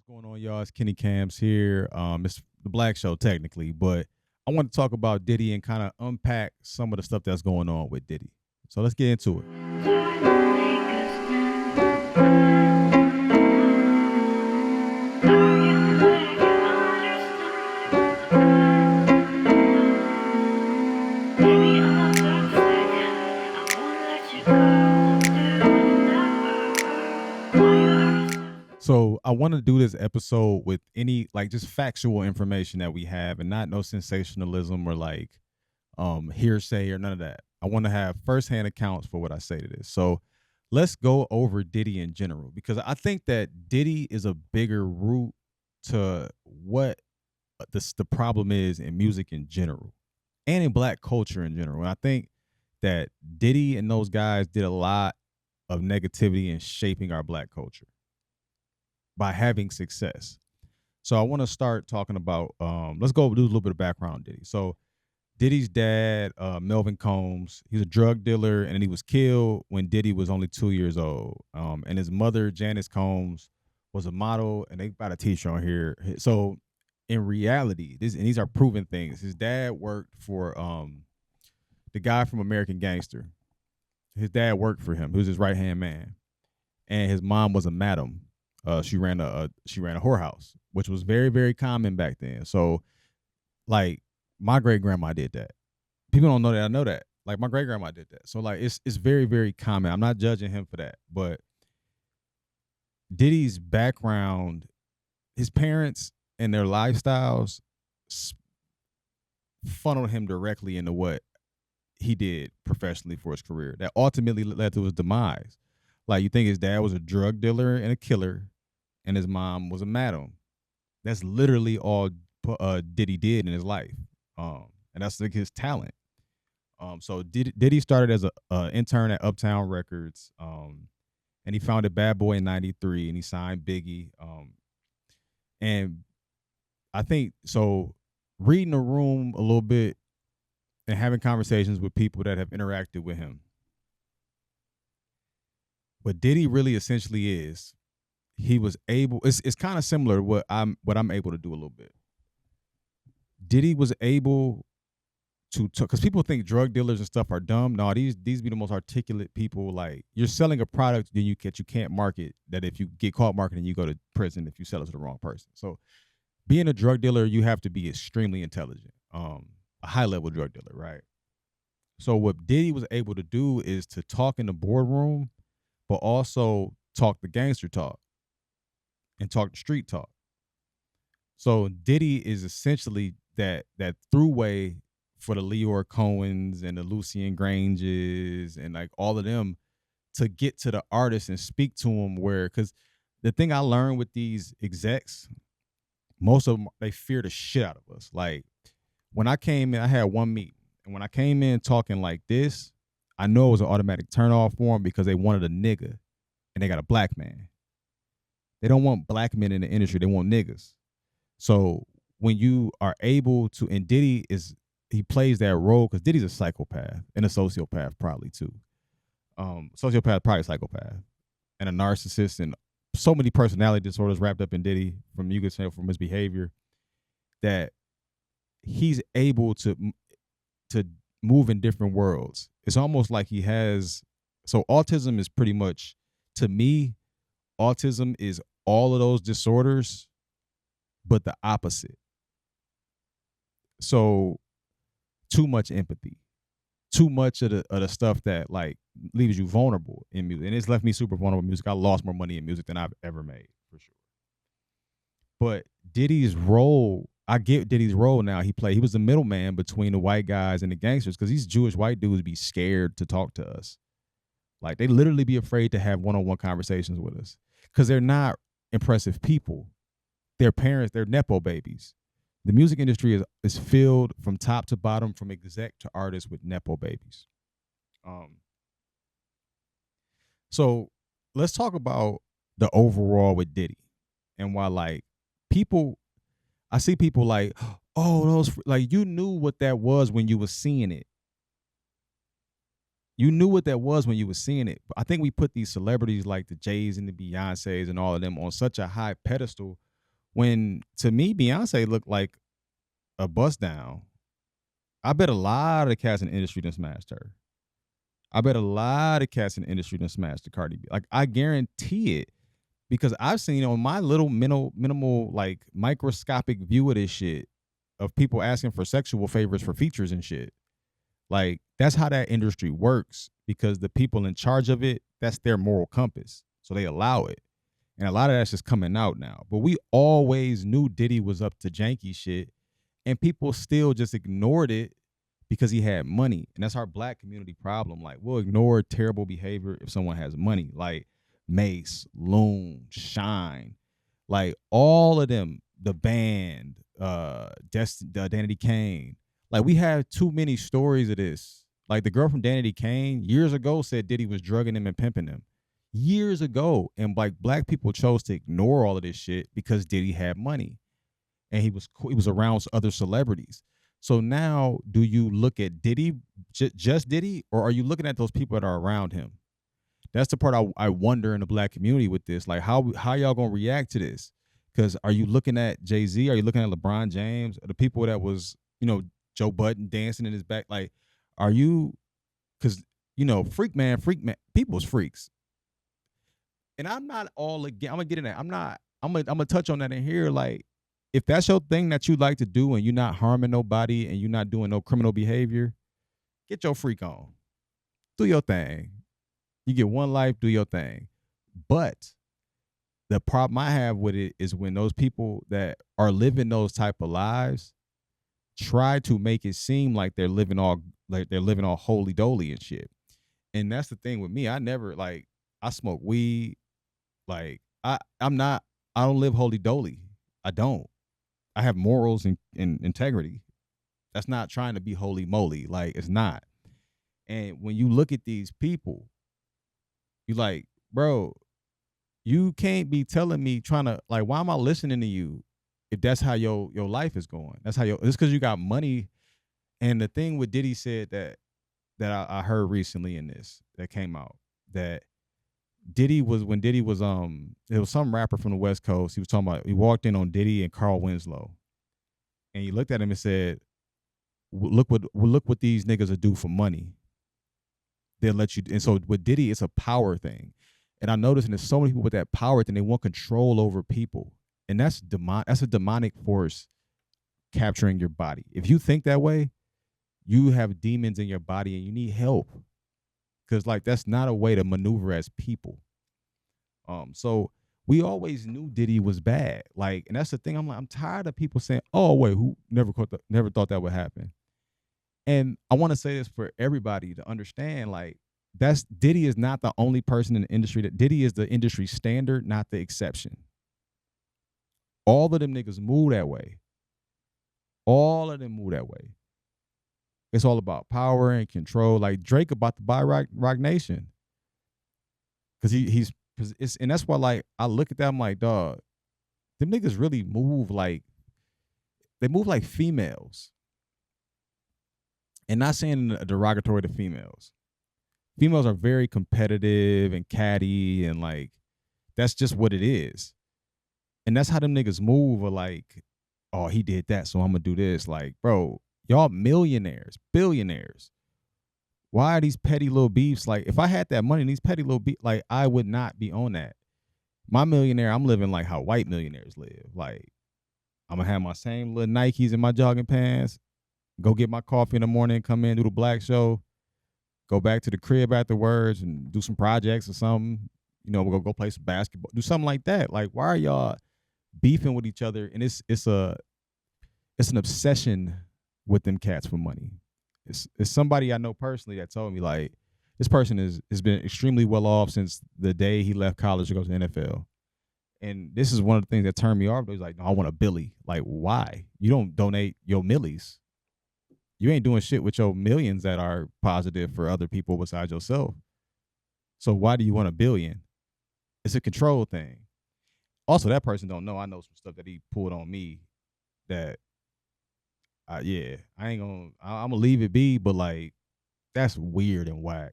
Going on, y'all? It's kennykamz here. It's the Black Show technically, but I want to talk about Diddy and kind of unpack some of the stuff that's going on with Diddy. So let's get into it. So I want to do this episode with any like just factual information that we have and not no sensationalism or like hearsay or none of that. I want to have firsthand accounts for what I say to this. So let's go over Diddy in general because I think that Diddy is a bigger root to what the problem is in music in general and in black culture in general. And I think that Diddy and those guys did a lot of negativity in shaping our black culture by having success. So I want to start talking about let's go do a little bit of background on Diddy. So Diddy's dad, Melvin Combs, he's a drug dealer and he was killed when Diddy was only 2 years old. And his mother, Janice Combs, was a model, and they got a t-shirt on here. So in reality, these are proven things. His dad worked for the guy from American Gangster. His dad worked for him. He was his right hand man, and his mom was a madam. She ran a whorehouse, which was very very common back then. So like my great grandma did that. People don't know that I know that. Like my great grandma did that. So like it's very very common. I'm not judging him for that, but Diddy's background, his parents and their lifestyles funneled him directly into what he did professionally for his career. That ultimately led to his demise. Like you think his dad was a drug dealer and a killer, and his mom was a madam. That's literally all Diddy did in his life, and that's like his talent. So Diddy started as a intern at Uptown Records, and he founded Bad Boy in '93, and he signed Biggie. And I think so. Reading the room a little bit and having conversations with people that have interacted with him, what Diddy really essentially is, he was able. It's kind of similar to what I'm able to do a little bit. Diddy was able to because people think drug dealers and stuff are dumb. No, these be the most articulate people. Like you're selling a product that you can't market. That if you get caught marketing, you go to prison if you sell it to the wrong person. So being a drug dealer, you have to be extremely intelligent. A high level drug dealer, right? So what Diddy was able to do is to talk in the boardroom, but also talk the gangster talk and talk the street talk. So Diddy is essentially that throughway for the Leor Cohens and the Lucian Granges and like all of them to get to the artists and speak to them. Where because the thing I learned with these execs, most of them they fear the shit out of us. Like when I came in, I had one meeting, and when I came in talking like this, I know it was an automatic turn off for them because they wanted a nigga, and they got a black man. They don't want black men in the industry; they want niggas. So when you are able to, and Diddy he plays that role because Diddy's a psychopath and a sociopath probably too. Sociopath, probably a psychopath, and a narcissist, and so many personality disorders wrapped up in Diddy from you could say from his behavior that he's able to move in different worlds. It's almost like he has. So autism is pretty much, to me, autism is all of those disorders, but the opposite. So too much empathy, too much of the stuff that like leaves you vulnerable in music, and it's left me super vulnerable in music. I lost more money in music than I've ever made for sure. But Diddy's role, I get Diddy's role now. He was the middleman between the white guys and the gangsters because these Jewish white dudes be scared to talk to us. Like they literally be afraid to have one-on-one conversations with us because they're not impressive people. Their parents, they're nepo babies. The music industry is filled from top to bottom, from exec to artist, with nepo babies. So let's talk about the overall with Diddy and why like people, I see people like, oh, those like you knew what that was when you were seeing it. You knew what that was when you were seeing it. I think we put these celebrities like the Jays and the Beyoncés and all of them on such a high pedestal When to me, Beyonce looked like a bust down. I bet a lot of cats in the industry done smashed her. I bet a lot of cats in the industry done smashed the Cardi B. Like I guarantee it because I've seen on my little minimal like microscopic view of this shit of people asking for sexual favors for features and shit. Like that's how that industry works because the people in charge of it, that's their moral compass. So they allow it. And a lot of that's just coming out now. But we always knew Diddy was up to janky shit and people still just ignored it because he had money. And that's our black community problem. Like we'll ignore terrible behavior if someone has money. Like Mace, Loon, Shine, like all of them, the band, Danity Kane. Like we have too many stories of this. Like the girl from Danity Kane years ago said Diddy was drugging him and pimping him. Years ago. And like black people chose to ignore all of this shit because Diddy had money and he was around other celebrities. So now, do you look at Diddy, just Diddy, or are you looking at those people that are around him? That's the part I wonder in the black community with this. Like, how y'all gonna react to this? Because are you looking at Jay-Z? Are you looking at LeBron James? The people that was, Joe Budden dancing in his back? Like, are you? Because freak man, people's freaks. And I'm not all again. I'm gonna get in that. I'm gonna touch on that in here. Like, if that's your thing that you like to do and you're not harming nobody and you're not doing no criminal behavior, get your freak on. Do your thing. You get one life, do your thing. But the problem I have with it is when those people that are living those type of lives try to make it seem like they're living all holy doly and shit. And that's the thing with me. I never I smoke weed. Like I don't live holy doly. I don't. I have morals and integrity. That's not trying to be holy moly. Like it's not. And when you look at these people, you like, bro, you can't be telling me trying to like, why am I listening to you if that's how your life is going? That's how it's because you got money. And the thing with Diddy said that I heard recently in this that came out that Diddy was it was some rapper from the West Coast. He was talking about he walked in on Diddy and Carl Winslow, and he looked at him and said, look what these niggas will do for money. They'll let you. And so with Diddy, it's a power thing. And I noticed, and there's so many people with that power thing, they want control over people, and that's a demonic force capturing your body. If you think that way, you have demons in your body, and you need help because like that's not a way to maneuver as people. So we always knew Diddy was bad. Like, and that's the thing. I'm tired of people saying, "Oh, wait, who never thought that would happen." And I want to say this for everybody to understand, like, that's Diddy is not the only person in the industry. That Diddy is the industry standard, not the exception. All of them niggas move that way. All of them move that way. It's all about power and control. Like Drake about to buy Rock Nation. Cause and that's why like I look at that, I'm like, dog, them niggas really move like they move like females. And not saying a derogatory to females. Females are very competitive and catty and like that's just what it is. And that's how them niggas move are like, oh, he did that, so I'm gonna do this. Like, bro, y'all millionaires, billionaires. Why are these petty little beefs? Like, if I had that money, these petty little beefs, like, I would not be on that. My millionaire, I'm living like how white millionaires live. Like, I'm gonna have my same little Nikes in my jogging pants, go get my coffee in the morning, come in, do the black show, go back to the crib afterwards and do some projects or something. We'll go play some basketball, do something like that. Like, why are y'all beefing with each other? And it's an obsession with them cats for money. It's somebody I know personally that told me like this person has been extremely well off since the day he left college to go to the NFL. And this is one of the things that turned me off. He's like, no, I want a Billy. Like, why? You don't donate your millies. You ain't doing shit with your millions that are positive for other people besides yourself. So why do you want a billion? It's a control thing. Also, that person don't know. I know some stuff that he pulled on me that I ain't gonna. I'm gonna leave it be, but like that's weird and whack.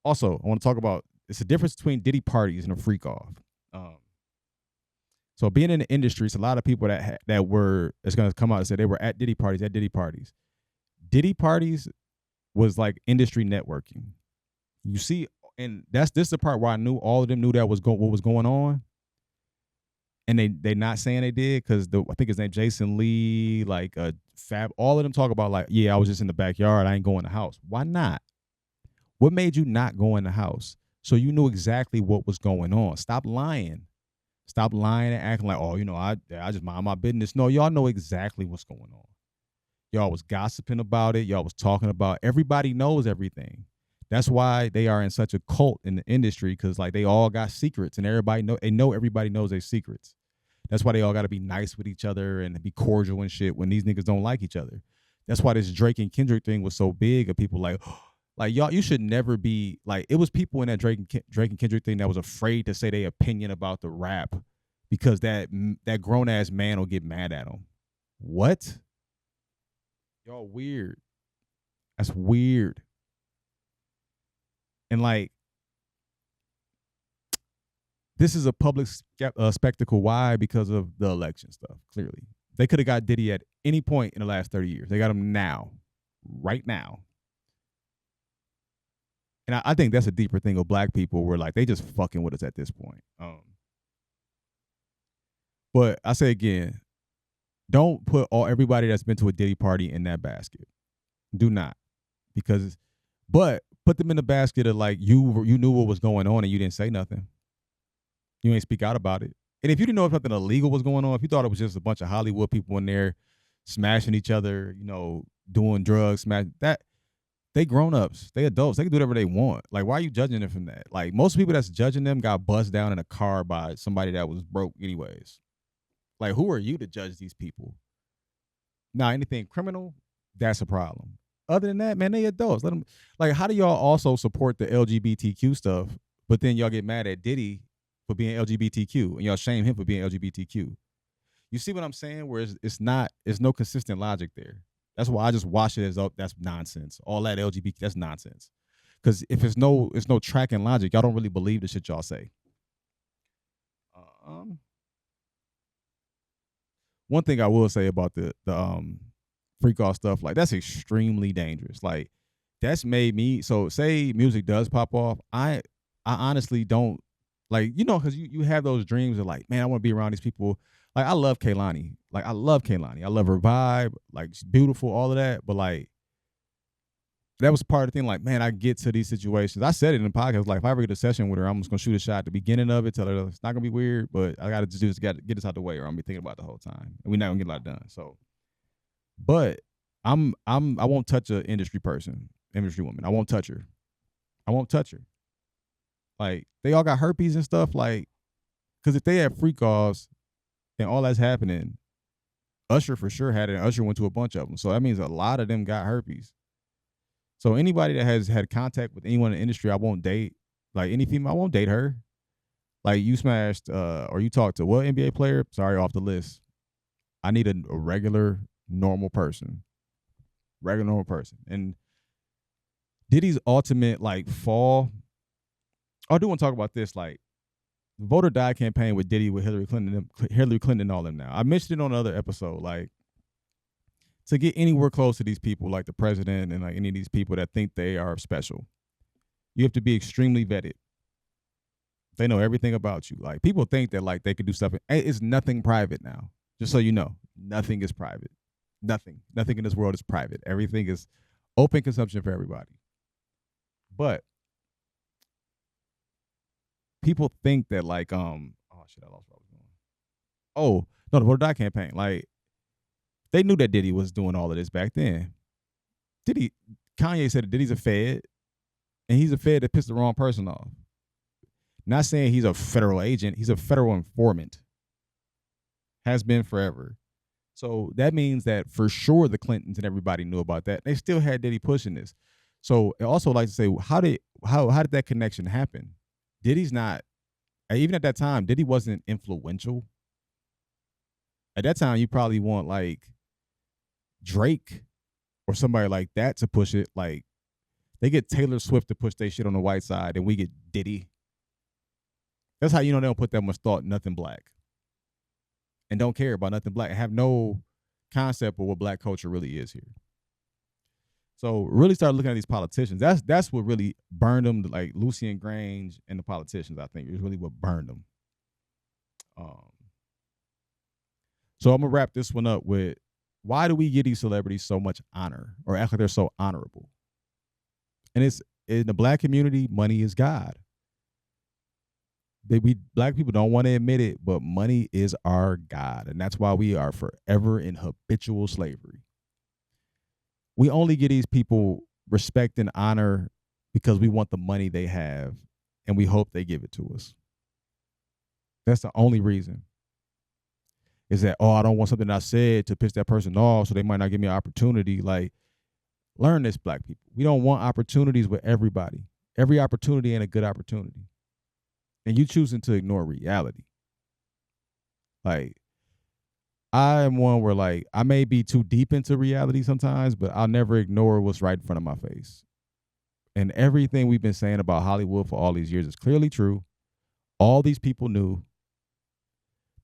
Also, I want to talk about it's a difference between Diddy Parties and a freak off. Um, So being in the industry, it's a lot of people that were it's gonna come out and say they were at Diddy parties, Diddy parties was like industry networking. You see, and this the part where I knew all of them knew that what was going on, and they not saying they did because I think his name Jason Lee, like Fab, all of them talk about like, yeah, I was just in the backyard, I ain't going in the house. Why not? What made you not go in the house? So you knew exactly what was going on. Stop lying. Stop lying and acting like, oh, I just mind my business. No, y'all know exactly what's going on. Y'all was gossiping about it. Y'all was talking about. Everybody knows everything. That's why they are in such a cult in the industry, because like they all got secrets and they know everybody knows their secrets. That's why they all got to be nice with each other and be cordial and shit when these niggas don't like each other. That's why this Drake and Kendrick thing was so big. Of people like y'all, you should never be like. It was people in that Drake and Kendrick thing that was afraid to say their opinion about the rap because that grown ass man will get mad at them. What? Y'all weird. That's weird. And like, this is a public spectacle. Why? Because of the election stuff. Clearly, they could have got Diddy at any point in the last 30 years. They got him now, right now. And I think that's a deeper thing of black people where like they just fucking with us at this point. But I say again, don't put everybody that's been to a Diddy party in that basket. Do not, but put them in the basket of like you knew what was going on and you didn't say nothing. You ain't speak out about it. And if you didn't know if something illegal was going on, if you thought it was just a bunch of Hollywood people in there smashing each other, doing drugs, they grown-ups, they adults, they can do whatever they want. Like, why are you judging them from that? Like, most people that's judging them got buzzed down in a car by somebody that was broke anyways. Like, who are you to judge these people? Now, anything criminal, that's a problem. Other than that, man, they adults. Let them. Like, how do y'all also support the LGBTQ stuff, but then y'all get mad at Diddy for being LGBTQ and y'all shame him for being LGBTQ? You see what I'm saying? Where it's no consistent logic there. That's why I just wash it as that's nonsense. All that LGBT, that's nonsense. Because if it's no tracking logic, y'all don't really believe the shit y'all say. One thing I will say about the freak off stuff, like that's extremely dangerous. Like that's made me, so say music does pop off, I honestly don't like, because you have those dreams of like, man, I want to be around these people. Like I love Kehlani. Like I love Kehlani. I love her vibe. Like she's beautiful, all of that. But like that was part of the thing. Like, man, I get to these situations. I said it in the podcast. Like if I ever get a session with her, I'm just gonna shoot a shot at the beginning of it, tell her it's not gonna be weird, but I gotta just do this, get this out the way, or I'm gonna be thinking about it the whole time. And we're not gonna get a lot done. So but I won't touch an industry woman. I won't touch her. Like they all got herpes and stuff. Like, because if they have freak offs and all that's happening, Usher for sure had it. And Usher went to a bunch of them. So that means a lot of them got herpes. So anybody that has had contact with anyone in the industry, I won't date. Like any female, I won't date her. Like you smashed or you talked to what NBA player? Sorry, off the list. I need a regular, normal person. And Diddy's ultimate like fall. I do want to talk about this, like the vote or die campaign with Diddy, with Hillary Clinton and all them now. I mentioned it on another episode, like to get anywhere close to these people, like the president and like any of these people that think they are special, you have to be extremely vetted. They know everything about you. Like people think that like they could do stuff. It's nothing private now. Just so you know, nothing is private. Nothing in this world is private. Everything is open consumption for everybody. But people think that like oh shit, I lost what I was going. Oh no, the vote or die campaign. Like they knew that Diddy was doing all of this back then. Kanye said that Diddy's a fed, and he's a fed that pissed the wrong person off. Not saying he's a federal agent, he's a federal informant. Has been forever. So that means that for sure the Clintons and everybody knew about that. They still had Diddy pushing this. So I also like to say, how did that connection happen? Diddy's not, even at that time, Diddy wasn't influential. At that time, you probably want like Drake or somebody like that to push it. Like they get Taylor Swift to push their shit on the white side, and we get Diddy. That's how you know they don't put that much thought, nothing black. and don't care about nothing black, and have no concept of what black culture really is here. So really start looking at these politicians. That's what really burned them, like Lucian Grange and the politicians, I think, is really what burned them. So I'm gonna wrap this one up with, why do we give these celebrities so much honor or act like they're so honorable? And it's in the black community, money is God. We black people don't want to admit it, but money is our God. And that's why we are forever in habitual slavery. We only give these people respect and honor because we want the money they have and we hope they give it to us. That's the only reason. Is that, oh, I don't want something I said to piss that person off so they might not give me an opportunity. Like, learn this, black people. We don't want opportunities with everybody. Every opportunity ain't a good opportunity. And you choosing to ignore reality. Like, I am one where, like, I may be too deep into reality sometimes, but I'll never ignore what's right in front of my face. And everything we've been saying about Hollywood for all these years is clearly true. All these people knew.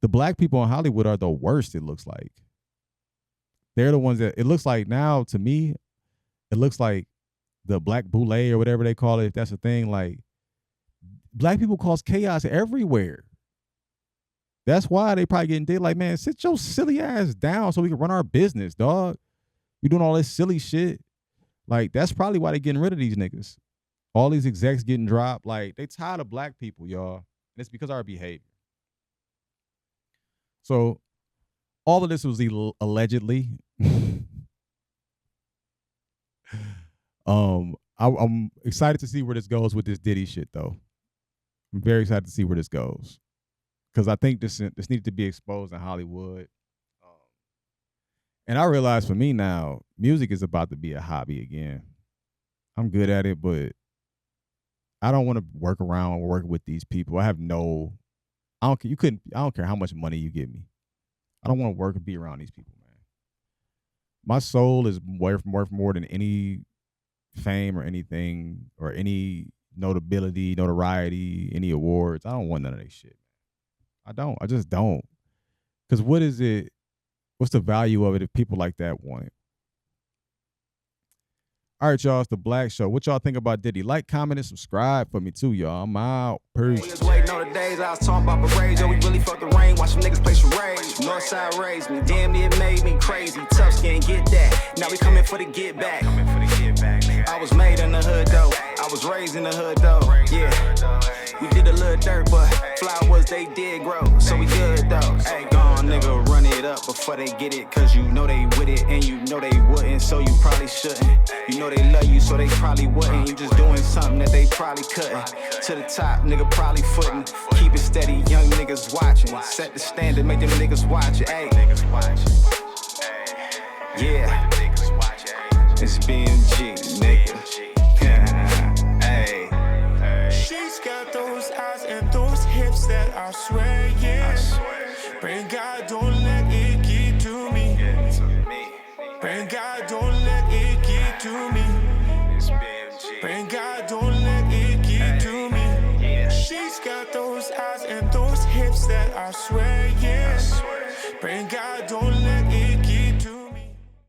The black people in Hollywood are the worst, it looks like. They're the ones that, it looks like now, to me, it looks like the black boule or whatever they call it, if that's a thing. Like, black people cause chaos everywhere. That's why they probably getting dead. Like, man, sit your silly ass down so we can run our business, dog. You doing all this silly shit. Like, that's probably why they getting rid of these niggas. All these execs getting dropped. Like, they tired of black people, y'all. And it's because of our behavior. So, all of this was allegedly. I'm excited to see where this goes with this Diddy shit, though. I'm very excited to see where this goes, because I think this needs to be exposed in Hollywood. And I realize for me now, music is about to be a hobby again. I'm good at it, but I don't want to work around or work with these people. I don't care how much money you give me. I don't want to work and be around these people, man. My soul is worth more than any fame or anything or any notoriety, any awards. I don't want none of that shit. I just don't. Because what is it? What's the value of it if people like that want it? All right, y'all, it's The Black Show. What y'all think about Diddy? Like, comment, and subscribe for me, too, y'all. I'm out. Peace. Waiting on the days I was talking about parades. Yo, we really fucked the rain. Watch some niggas play charades. Northside raised me. Damn near made me crazy. Tough skin, get that. Now we coming for the get back. I was made in the hood, though. I was raised in the hood, though. Yeah. We did a little dirt, but flowers, they did grow. So we good, though. Hey, gone, nigga, run it up before they get it. Cause you know they with it, and you know they wouldn't. So you probably shouldn't. You know they love you, so they probably wouldn't. You just doing something that they probably couldn't. To the top, nigga, probably footing. Keep it steady, young niggas watching. Set the standard, make them niggas watch it. Hey. Yeah. It's BMG, nigga. Hey. She's got those eyes and those hips that I swear, yeah. Bring God